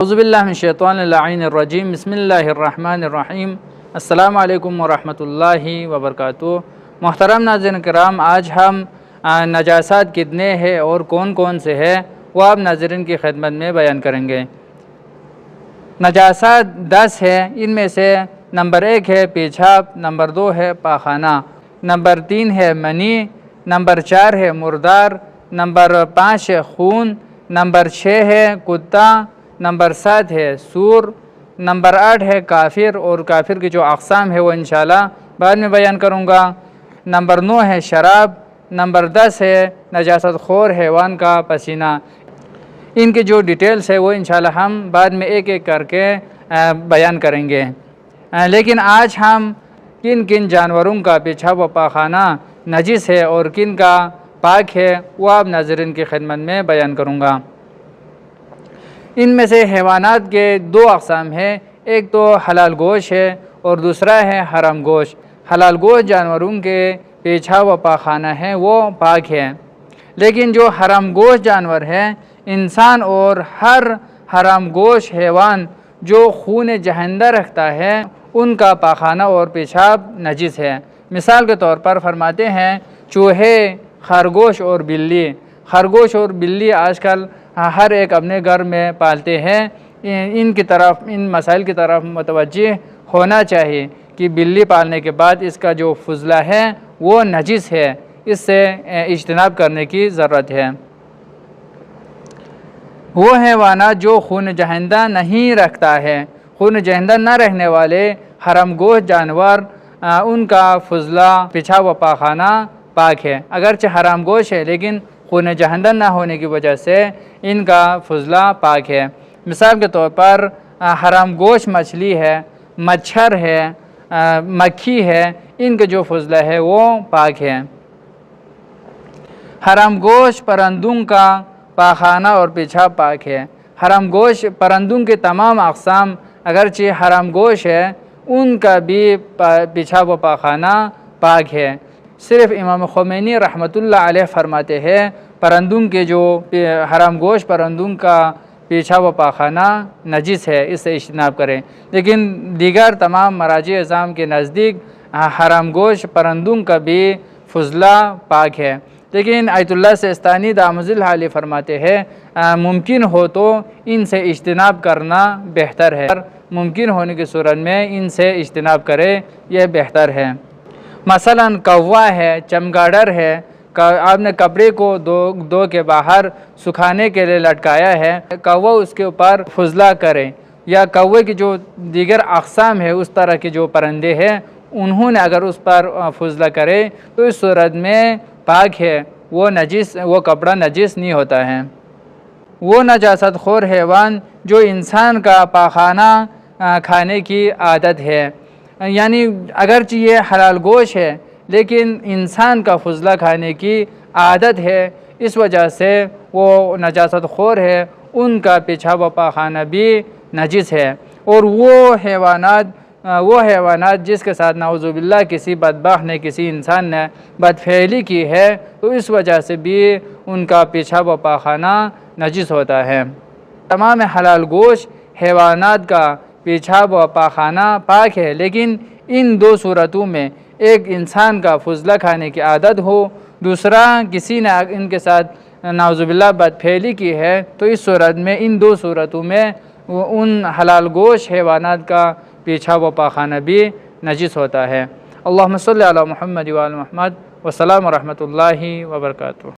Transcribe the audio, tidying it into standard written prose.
اعوذ باللہ من الشیطان اللعین الرجیم، بسم اللہ الرحمن الرحیم۔ السلام علیکم ورحمۃ اللہ وبرکاتہ۔ محترم ناظرین کرام، آج ہم نجاسات کتنے ہیں اور کون کون سے ہیں وہ آپ ناظرین کی خدمت میں بیان کریں گے۔ نجاسات 10 ہیں، ان میں سے نمبر 1 ہے پیشاب، نمبر 2 ہے پاخانہ، نمبر 3 ہے منی، نمبر 4 ہے مردار، نمبر 5 ہے خون، نمبر 6 ہے کتا، نمبر 7 ہے سور، نمبر 8 ہے کافر، اور کافر کی جو اقسام ہے وہ انشاءاللہ بعد میں بیان کروں گا۔ نمبر 9 ہے شراب، نمبر 10 ہے نجاست خور حیوان کا پسینہ۔ ان کی جو ڈیٹیلز ہے وہ انشاءاللہ ہم بعد میں ایک ایک کر کے بیان کریں گے، لیکن آج ہم کن کن جانوروں کا پیشاب و پاخانہ نجس ہے اور کن کا پاک ہے وہ آپ ناظرین کی خدمت میں بیان کروں گا۔ ان میں سے حیوانات کے 2 اقسام ہیں، ایک تو حلال گوشت ہے اور دوسرا ہے حرام گوشت۔ حلال گوشت جانوروں کے پیشاب و پاخانہ ہیں وہ پاک ہے، لیکن جو حرام گوشت جانور ہیں، انسان اور ہر حرام گوشت حیوان جو خون جہندہ رکھتا ہے ان کا پاخانہ اور پیشاب نجس ہے۔ مثال کے طور پر فرماتے ہیں چوہے، خرگوش اور بلی۔ خرگوش اور بلی آج کل ہر ایک اپنے گھر میں پالتے ہیں، ان مسائل کی طرف متوجہ ہونا چاہیے کہ بلی پالنے کے بعد اس کا جو فضلہ ہے وہ نجس ہے، اس سے اجتناب کرنے کی ضرورت ہے۔ وہ حیوانات جو خون جہندہ نہیں رکھتا ہے، خون جہندہ نہ رہنے والے حرام گوشت جانور، ان کا فضلہ پیشاب و پاخانہ پاک ہے۔ اگرچہ حرام گوشت ہے لیکن خون جہندہ نہ ہونے کی وجہ سے ان کا فضلہ پاک ہے۔ مثال کے طور پر حرام گوشت مچھلی ہے، مچھر ہے، مکھی ہے، ان کا جو فضلہ ہے وہ پاک ہے۔ حرام گوشت پرندوں کا پاخانہ اور پیشاب پاک ہے۔ حرام گوشت پرندوں کے تمام اقسام اگرچہ حرام گوشت ہے، ان کا بھی پیشاب و پاخانہ پاک ہے۔ صرف امام خمینی رحمۃ اللہ علیہ فرماتے ہیں پرندوں کے جو حرام گوشت پرندوں کا پیشاب و پاخانہ نجس ہے، اس سے اجتناب کریں، لیکن دیگر تمام مراجع اعظام کے نزدیک حرام گوشت پرندوں کا بھی فضلہ پاک ہے۔ لیکن آیت اللہ سیستانی دامت العالی فرماتے ہیں ممکن ہو تو ان سے اجتناب کرنا بہتر ہے، ممکن ہونے کی صورت میں ان سے اجتناب کرے، یہ بہتر ہے۔ مثلا کوا ہے، چمگاڈر ہے، آپ نے کپڑے کو دو کے باہر سکھانے کے لیے لٹکایا ہے، کوا اس کے اوپر فضلہ کرے، یا کوے کی جو دیگر اقسام ہے اس طرح کے جو پرندے ہیں انہوں نے اگر اس پر فضلہ کرے تو اس صورت میں پاک ہے، وہ کپڑا نجس نہیں ہوتا ہے۔ وہ نجاست خور حیوان جو انسان کا پاخانہ کھانے کی عادت ہے، یعنی اگرچہ یہ حلال گوشت ہے لیکن انسان کا فضلہ کھانے کی عادت ہے، اس وجہ سے وہ نجاست خور ہے، ان کا پیشاب و پاخانہ بھی نجس ہے۔ اور وہ حیوانات جس کے ساتھ نعوذ باللہ کسی بدبخت نے، کسی انسان نے بدفعلی کی ہے تو اس وجہ سے بھی ان کا پیشاب و پاخانہ نجس ہوتا ہے۔ تمام حلال گوشت حیوانات کا پیشاب و پاخانہ پاک ہے، لیکن ان 2 صورتوں میں ایک انسان کا فضلہ کھانے کی عادت ہو، دوسرا کسی نے ان کے ساتھ نعوذ باللہ بدفعلی کی ہے، تو اس صورت میں ان 2 صورتوں میں ان حلال گوشت حیوانات کا پیشاب و پاخانہ بھی نجس ہوتا ہے۔ اللہم صلی علی محمد و آل محمد، والسلام ورحمۃ اللہ وبرکاتہ۔